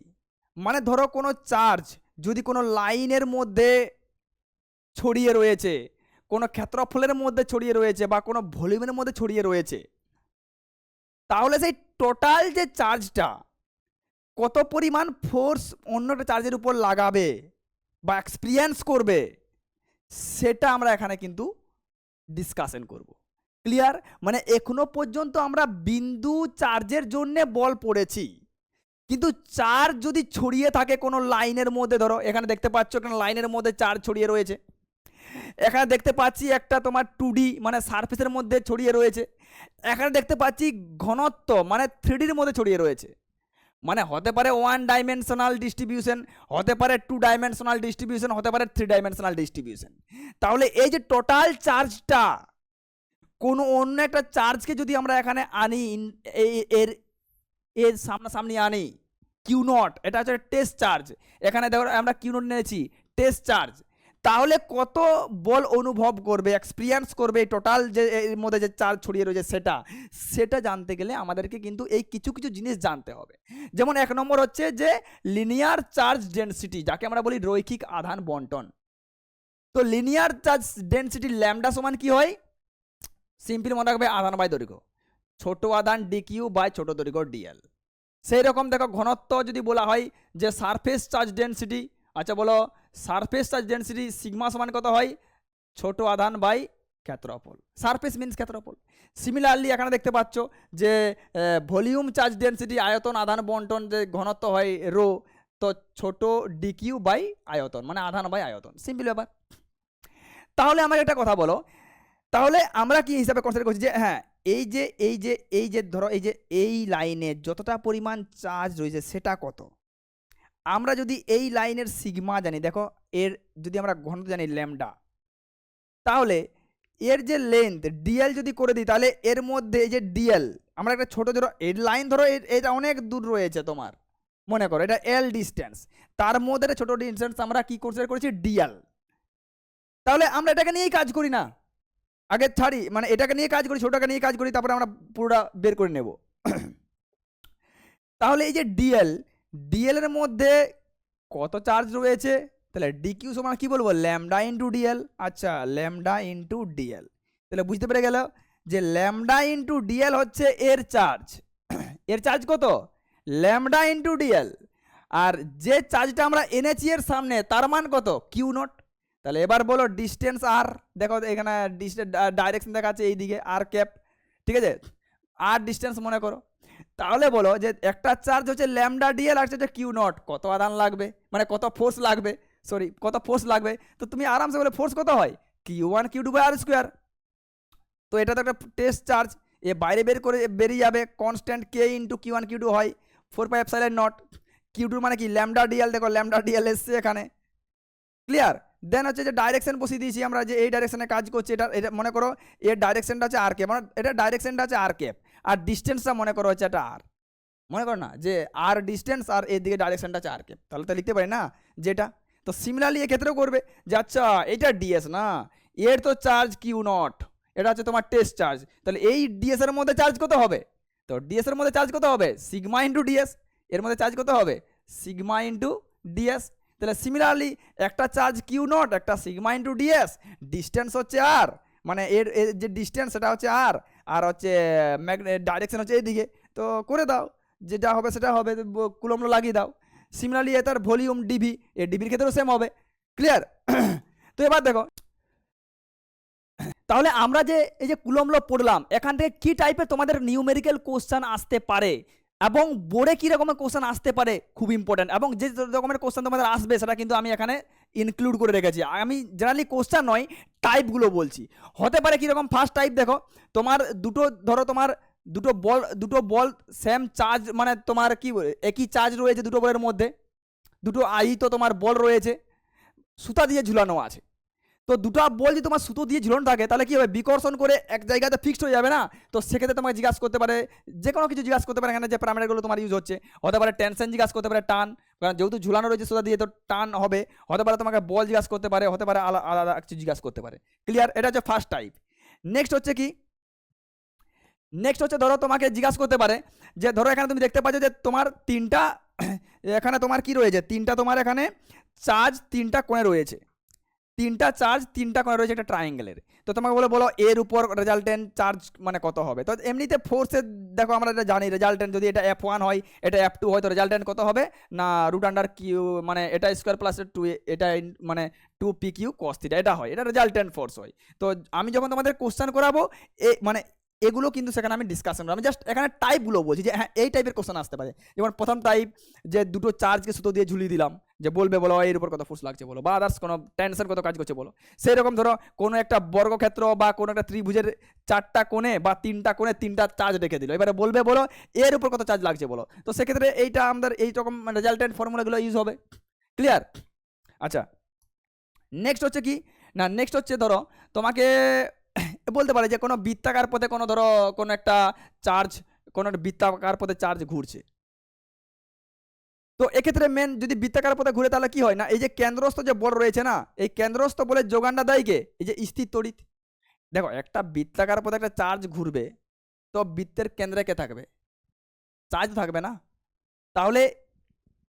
মানে ধরো কোনো চার্জ যদি কোনো লাইনের মধ্যে ছড়িয়ে রয়েছে, কোনো ক্ষেত্রফলের মধ্যে ছড়িয়ে রয়েছে, বা কোনো ভলিউমের মধ্যে ছড়িয়ে রয়েছে, তাহলে সেই টোটাল যে চার্জটা কত পরিমাণ ফোর্স অন্য একটা চার্জের উপর লাগাবে বা এক্সপিরিয়েন্স করবে, সেটা আমরা এখানে কিন্তু ডিসকাশন করব। ক্লিয়ার? মানে এখনো পর্যন্ত আমরা বিন্দু চার্জের জন্য বল পড়েছি, কিন্তু চার্জ যদি ছড়িয়ে থাকে কোনো লাইনের মধ্যে, ধরো এখানে দেখতে পাচ্ছ এখানে লাইনের মধ্যে চার্জ ছড়িয়ে রয়েছে, এখানে দেখতে পাচ্ছি একটা তোমার 2D মানে সারফেসের মধ্যে ছড়িয়ে রয়েছে, এখানে দেখতে পাচ্ছি ঘনত্ব মানে 3Dর মধ্যে ছড়িয়ে রয়েছে, মানে হতে পারে 1 ডাইমেনশনাল ডিস্ট্রিবিউশন, হতে পারে 2 ডাইমেনশনাল ডিস্ট্রিবিউশন, হতে পারে 3 ডাইমেনশনাল ডিস্ট্রিবিউশন। তাহলে এই যে টোটাল চার্জটা কোনো অন্য একটা চার্জকে যদি আমরা এখানে আনি, এর এর সামনাসামনি আনি Q0, এটা হচ্ছে টেস্ট চার্জ, এখানে দেখো আমরা Q0 নিয়েছি টেস্ট চার্জ, তাহলে কত বল অনুভব করবে, এক্সপিরিয়েন্স করবে এই টোটাল যে এর মধ্যে যে চার্জ ছড়িয়ে রয়েছে সেটা জানতে গেলে আমাদেরকে কিন্তু এই কিছু কিছু জিনিস জানতে হবে। যেমন 1 নম্বর হচ্ছে যে লিনিয়ার চার্জ ডেনসিটি, যাকে আমরা বলি রৈখিক আধান বন্টন। তো লিনিয়ার চার্জ ডেনসিটি ল্যামডা সমান কি হয়, সিম্পল মনে রাখবে আধান বাই দৈর্ঘ্য, ছোট আধান ডিকিউ বাই ছোট দৈর্ঘ্য ডিএল। সেই রকম দেখো ঘনত্ব যদি বলা হয় যে সারফেস চার্জ ডেনসিটি, আচ্ছা বলো সারফেস চার্জ ডেনসিটি সিগমা সমান কত হয়, ছোট আধান বাই ক্ষেত্রফল, সারফেস মিন্স ক্ষেত্রফল। সিমিলারলি এখানে দেখতে পাচ্ছ যে ভলিউম চার্জ ডেনসিটি আয়তন আধান বন্টন যে ঘনত্ব হয় রো, তো ছোট ডিকিউ বাই আয়তন মানে আধান বাই আয়তন, সিম্পল ব্যাপার। তাহলে আমাকে একটা কথা বলো, তাহলে আমরা কি হিসাবে কনসিডার করছি যে হ্যাঁ এই যে ধরো এই লাইনে যতটা পরিমাণ চার্জ রয়েছে সেটা কত, আমরা যদি এই লাইনের সিগমা জানি, দেখো এর যদি আমরা ঘনত্ব জানি ল্যামডা, তাহলে এর যে লেন্থ ডিএল যদি করে দিই, তাহলে এর মধ্যে এই যে ডিএল আমরা একটা ছোট ধরো এর লাইন ধরো এটা অনেক দূর রয়েছে তোমার, মনে করো এটা এল ডিস্টেন্স, তার মধ্যে একটা ছোট ডিস্টেন্স আমরা কি কনসিডার করেছি ডিএল। তাহলে আমরা এটাকে নিয়েই কাজ করি না, আগে ছাড়ি, মানে এটাকে নিয়ে কাজ করি, ছোটটাকে নিয়ে কাজ করি, তারপরে আমরা পুরোটা বের করে নেব। তাহলে এই যে ডিএল এর মধ্যে কত চার্জ রয়েছে, তাহলে ডিকিউ সমান কি বলবো ল্যামডা ইন্টু ডিএল, আচ্ছা ল্যামডা ইন্টু ডিএল, তাহলে বুঝতে পেরে গেল যে ল্যামডা ইন্টু ডিএল হচ্ছে এর চার্জ। এর চার্জ কত? Lambda into DL. আর যে চার্জটা আমরা এনেছি এর সামনে তার মান কত? Q naught. তাহলে এবার বলো ডিস্টেন্স আর, দেখো এখানে ডাইরেকশন দেখা আছে এইদিকে আর ক্যাপ, ঠিক আছে, আর ডিস্টেন্স মনে করো। তাহলে বলো যে একটা চার্জ হচ্ছে ল্যামডা ডিএল আর হচ্ছে কিউ নট, কত আধান লাগবে, মানে কত ফোর্স লাগবে, সরি কত ফোর্স লাগবে। তো তুমি আরামসে বলে ফোর্স কত হয়? Q one q two by r square. তো এটা তো একটা টেস্ট চার্জ, এ বাইরে বের করে বেরিয়ে যাবে, constant k into q one q two হয় 4πε0। কিউ টুর মানে কি? ল্যামডা ডিএল, দেখো ল্যামডা ডিএল এসছে এখানে, ক্লিয়ার। দেন হচ্ছে যে ডাইরেকশন বসিয়ে দিয়েছি আমরা, যে এই ডাইরেকশনে কাজ করছে, এটা এটা মনে করো এর ডাইরেকশনটা হচ্ছে আর ক্যাপ, মানে এটা ডাইরেকশনটা হচ্ছে আর ক্যাপ, আর ডিস্টেন্সটা মনে করো হচ্ছে এটা আর, মনে করো না যে আর ডিস্টেন্স আর এর দিকে ডাইরেকশনটা হচ্ছে আর ক্যাপ, তাহলে তো লিখতে পারি না যেটা। তো সিমিলারলি এক্ষেত্রেও করবে যে আচ্ছা এটা ডিএস না, এর তো চার্জ কিউ নট, এটা হচ্ছে তোমার টেস্ট চার্জ, তাহলে এই ডিএস এর মধ্যে চার্জ কত হবে? তো ডিএস এর মধ্যে চার্জ কত হবে? Sigma into DS. এর মধ্যে চার্জ কত হবে? Sigma into DS. তাহলে সিমিলারলি একটা চার্জ কিউ নট, একটা সিগমা ইন্টু ডিএস, ডিস্টেন্স হচ্ছে আর, মানে এর যে ডিস্টেন্স সেটা হচ্ছে আর হচ্ছে ডাইরেকশন হচ্ছে এইদিকে। তো করে দাও, যেটা হবে সেটা হবে, কুলম্ব লাগিয়ে দাও। সিমিলারলি এ তার ভলিউম ডিভি, এ ডিভির ক্ষেত্রেও সেম হবে, ক্লিয়ার। তো এবার দেখো, তাহলে আমরা যে এই যে কুলম্ব ল পড়লাম, এখান থেকে কি টাইপের তোমাদের নিউমেরিক্যাল কোশ্চেন আসতে পারে এবং বোর্ডে কী রকমের কোশ্চেন আসতে পারে খুব ইম্পর্ট্যান্ট, এবং যে রকমের কোশ্চেন তোমাদের আসবে সেটা কিন্তু আমি এখানে ইনক্লুড করে রেখেছি। আমি জেনারেলি কোশ্চেন নয়, টাইপগুলো বলছি। হতে পারে কীরকম? ফার্স্ট টাইপ দেখো, তোমার দুটো, ধরো তোমার দুটো বল সেম চার্জ, মানে তোমার কি একই চার্জ রয়েছে দুটো বলের মধ্যে, দুটো আহিত তোমার বল রয়েছে, সুতা দিয়ে ঝুলানো আছে। তো দুটো বল যদি তোমার সুতো দিয়ে ঝুলানো থাকে তাহলে কি হবে? বিকর্ষণ করে এক জায়গাতে ফিক্সড হয়ে যাবে না? তো সেক্ষেত্রে তোমাকে জিজ্ঞাসা করতে পারে, যে কোনো কিছু জিজ্ঞাসা করতে পারে, এখানে যে প্যারামিটারগুলো তোমার ইউজ হচ্ছে, হতে পারে টেনশন জিজ্ঞাসা করতে পারে, টান, কারণ যেহেতু ঝুলানো রয়েছে সুতা দিয়ে তো টান হবে, হতে পারে তোমাকে বল জিজ্ঞাসা করতে পারে, হতে পারে আলাদা কিছু জিজ্ঞাসা করতে পারে, ক্লিয়ার। এটা হচ্ছে ফার্স্ট টাইপ। নেক্সট হচ্ছে কি? নেক্সট হচ্ছে ধরো তোমাকে জিজ্ঞাসা করতে পারে যে ধরো এখানে তুমি দেখতে পাচ্ছ যে তোমার তিনটা, এখানে তোমার কি রয়েছে? তিনটা তোমার এখানে চার্জ তিনটা কোণে রয়েছে, তিনটা চার্জ তিনটা কোণে রয়েছে একটা ট্রায়াঙ্গেলের। তো তোমাকে বলো এর উপর রেজাল্টেন্ট চার্জ মানে কত হবে? তো এমনিতে ফোর্সের দেখো আমরা এটা জানি, রেজাল্টেন্ট যদি এটা F1 হয়, এটা F2 হয়, তো রেজাল্টেন্ট কত হবে না রুট আন্ডার কিউ, মানে এটা স্কোয়ার প্লাস 2, এটা মানে 2pq cos থিটা, এটা হয়, এটা রেজাল্টেন্ট ফোর্স হয়। তো আমি যখন তোমাদের কোশ্চেন করাবো মানে এগুলো কিন্তু সেখানে আমি ডিসকাশন করবো, আমি জাস্ট এখানে টাইপগুলো বলছি যে হ্যাঁ এই টাইপের কোশ্চেন আসতে পারে। যেমন প্রথম টাইপ, যে দুটো চার্জকে সুতো দিয়ে ঝুলিয়ে দিলাম, যে বলবে বলো এর উপর কত ফোর্স লাগছে বলো, বা আদার্স কোনো টেনশন কত কাজ করছে বলো। সেই রকম ধরো কোনো একটা বর্গক্ষেত্র বা কোনো একটা ত্রিভুজের চারটা কোণে বা তিনটা কোণে তিনটা চার্জ রেখে দিল, এবারে বলবে বলো এর উপর কত চার্জ লাগছে বলো। তো সেক্ষেত্রে এইটা আমাদের এইরকম রেজাল্টেন্ট ফর্মুলাগুলো ইউজ হবে, ক্লিয়ার। আচ্ছা, নেক্সট হচ্ছে কি না, নেক্সট হচ্ছে ধরো তোমাকে বলতে পারে যে কোনো বৃত্তাকার পথে কোনো ধরো কোনো একটা চার্জ, কোনো একটা বৃত্তাকার পথে চার্জ ঘুরছে। তো এক্ষেত্রে মেন যদি বৃত্তাকার পথে ঘুরে তাহলে কি হয় না, এই যে কেন্দ্রস্থ যে বল রয়েছে না, এই কেন্দ্রস্থ বলের যোগানটা দেয় কে? এই যে স্থির তড়িৎ। দেখো একটা বৃত্তাকার পথে একটা চার্জ ঘুরবে, তো বৃত্তের কেন্দ্রে কে থাকবে? চার্জ থাকবে না? তাহলে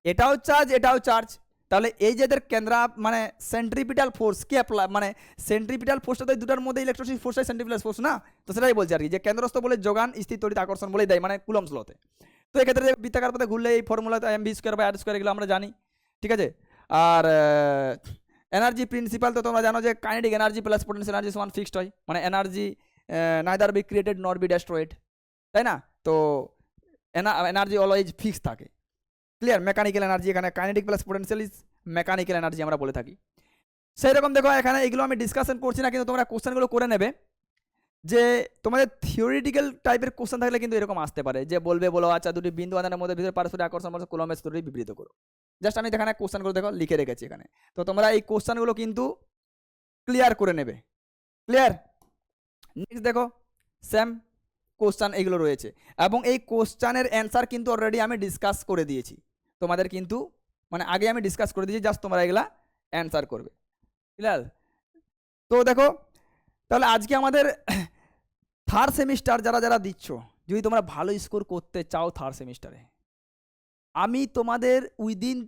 এটাও চার্জ এটাও চার্জ, তাহলে এই যে এদের কেন্দ্র মানে সেন্ট্রিপিটাল ফোর্স কে মানে সেন্ট্রিপিটাল ফোর্সটা তো দুটার মধ্যে ইলেকট্রোস্ট্যাটিক ফোর্সটাই সেন্ট্রিপিটাল ফোর্স না? তো সেটাই বলছি আর কি, যে কেন্দ্রস্থ বলে যোগান স্থির তড়িৎ আকর্ষণ বলেই দেয়, মানে কুলম্বস লতে। তো এক্ষেত্রে বৃত্তাকার পথে ঘুরলে এই ফর্মুলাতে mv square by r square এগুলো আমরা জানি, ঠিক আছে। আর এনার্জি প্রিন্সিপাল তো তোমরা জানো যে kinetic energy plus potential energy সমান ফিক্সড হয়, মানে এনার্জি নাইদার বি ক্রিয়েটেড নর বি ডেস্ট্রয়েড, তাই না? তো এনার্জি অলওয়েজ ফিক্স থাকে, ক্লিয়ার। মেকানিক্যাল এনার্জি, এখানে kinetic plus potential is mechanical energy আমরা বলে থাকি। সেই রকম দেখো এখানে এগুলো আমি ডিসকাশন করছি না, কিন্তু তোমরা কোশ্চেনগুলো করে নেবে, যে তোমাদের থিওরিটিক্যাল টাইপের কোশ্চেন থাকলে কিন্তু এরকম আসতে পারে, যে বলবে বলো আচ্ছা দুটি বিন্দু আধানের মধ্যে ভিতরে পারস্পরিক আকর্ষণ বলছে কুলম্বের সূত্রটি বিবৃত করো। জাস্ট আমি এখানে কোশ্চেনগুলো দেখো লিখে রেখেছি এখানে, তো তোমরা এই কোশ্চেনগুলো কিন্তু ক্লিয়ার করে নেবে, ক্লিয়ার। নেক্সট দেখো সেম কোশ্চেন এগুলো রয়েছে, এবং এই কোশ্চেনের অ্যান্সার কিন্তু অলরেডি আমি ডিসকাস করে দিয়েছি তোমাদের, কিন্তু মানে আগে আমি ডিসকাস করে দিয়েছি, জাস্ট তোমরা এগুলা অ্যান্সার করবে, ক্লিয়ার। তো দেখো তাহলে আজকে আমাদের থার্ড সেমিস্টার যারা যারা দিচ্ছ, যদি তোমরা ভালো স্কোর করতে চাও থার্ড সেমিস্টারে, আমি তোমাদের উইদিন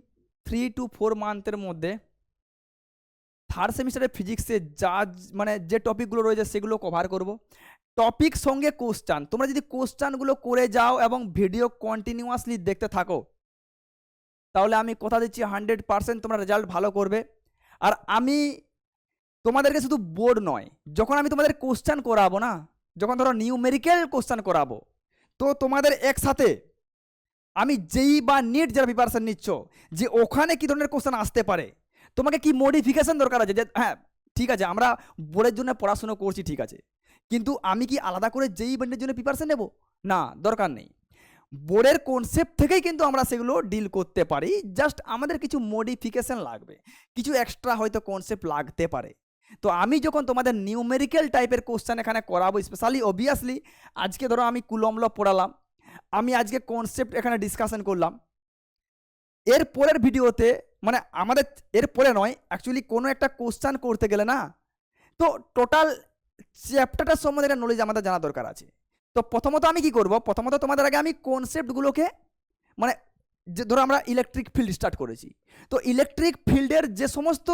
3 to 4 মান্থের মধ্যে থার্ড সেমিস্টারের ফিজিক্সে যা মানে যে টপিকগুলো রয়েছে সেগুলো কভার করব। টপিক সঙ্গে কোশ্চান, তোমরা যদি কোশ্চানগুলো করে যাও এবং ভিডিও কন্টিনিউয়াসলি দেখতে থাকো, তাহলে আমি কথা দিচ্ছি 100% তোমরা রেজাল্ট ভালো করবে। আর আমি তোমাদেরকে শুধু বোর্ড নয়, যখন আমি তোমাদের কোশ্চান করাবো না, যখন ধরো নিউমেরিক্যাল কোশ্চান করাবো, তো তোমাদের একসাথে আমি যেই বা নিট যারা প্রিপারেশন নিচ্ছ, যে ওখানে কি ধরনের কোশ্চেন আসতে পারে, তোমাকে কি মডিফিকেশন দরকার আছে, যে হ্যাঁ ঠিক আছে আমরা বোর্ডের জন্য পড়াশোনা করছি ঠিক আছে, কিন্তু আমি কি আলাদা করে যেই বান্ডের জন্য প্রিপারেশন নেব? না, দরকার নেই। বোর্ডের কনসেপ্ট থেকেই কিন্তু আমরা সেগুলো ডিল করতে পারি, জাস্ট আমাদের কিছু মডিফিকেশন লাগবে, কিছু এক্সট্রা হয়তো কনসেপ্ট লাগতে পারে। তো আমি যখন তোমাদের নিউমেরিক্যাল টাইপের কোশ্চেন এখানে করাবো, স্পেশালি অবভিয়াসলি আজকে ধরো আমি কুলম্ব ল পড়ালাম, আমি আজকে কনসেপ্ট এখানে ডিসকাশন করলাম, এর পরের ভিডিওতে মানে আমাদের এর পরে নয়, অ্যাকচুয়ালি কোনো একটা কোশ্চেন করতে গেলে না, তো টোটাল চ্যাপ্টারটার সম্বন্ধে একটা নলেজ আমাদের জানা দরকার আছে। তো প্রথমত আমি কি করব, প্রথমত তোমাদের আগে আমি কনসেপ্টগুলোকে মানে যে ধরো আমরা ইলেকট্রিক ফিল্ড স্টার্ট করেছি, তো ইলেকট্রিক ফিল্ডের যে সমস্ত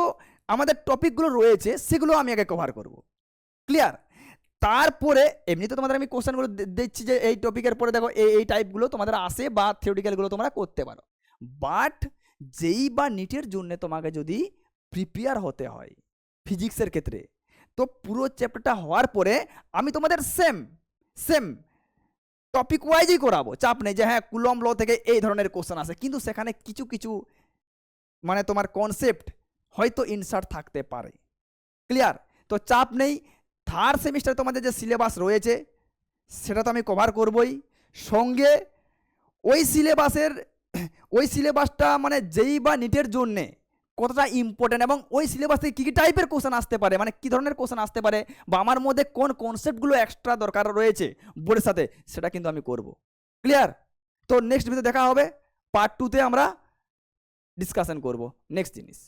আমাদের টপিকগুলো রয়েছে সেগুলো আমি আগে কভার করব, ক্লিয়ার? তারপরে এমনি তো তোমাদের আমি কোশ্চেনগুলো দিচ্ছি যে এই টপিকের পরে দেখো এই টাইপগুলো তোমাদের আসে বা থিওরিটিক্যালগুলো তোমরা করতে পারো, বাট যেই বা নিটের জন্য তোমাকে যদি প্রিপেয়ার হতে হয় ফিজিক্সের ক্ষেত্রে, তো পুরো চ্যাপ্টারটা হওয়ার পরে আমি তোমাদের সেম সেম টপিক ওয়াইজই করাবো, চাপ নেই যে হ্যাঁ কুলম্ব ল থেকে এই ধরনের কোশ্চেন আসে, কিন্তু সেখানে কিছু কিছু মানে তোমার কনসেপ্ট হয়তো ইনসার্ট থাকতে পারে, ক্লিয়ার? তো চাপ নেই, থার্ড সেমিস্টারে তোমাদের যে সিলেবাস রয়েছে সেটা তো আমি কভার করবই, সঙ্গে ওই সিলেবাসের ওই সিলেবাসটা মানে যেই বা নিটের জন্যে কতটা ইম্পর্টেন্ট এবং ওই সিলেবাস থেকে কী কী টাইপের কোশ্চেন আসতে পারে, মানে কী ধরনের কোশ্চেন আসতে পারে, বা আমার মধ্যে কোন কনসেপ্টগুলো এক্সট্রা দরকার রয়েছে বোর্ডের সাথে, সেটা কিন্তু আমি করব, ক্লিয়ার? তো নেক্সট ভিডিওতে দেখা হবে, পার্ট 2তে আমরা ডিসকাশন করব নেক্সট জিনিস।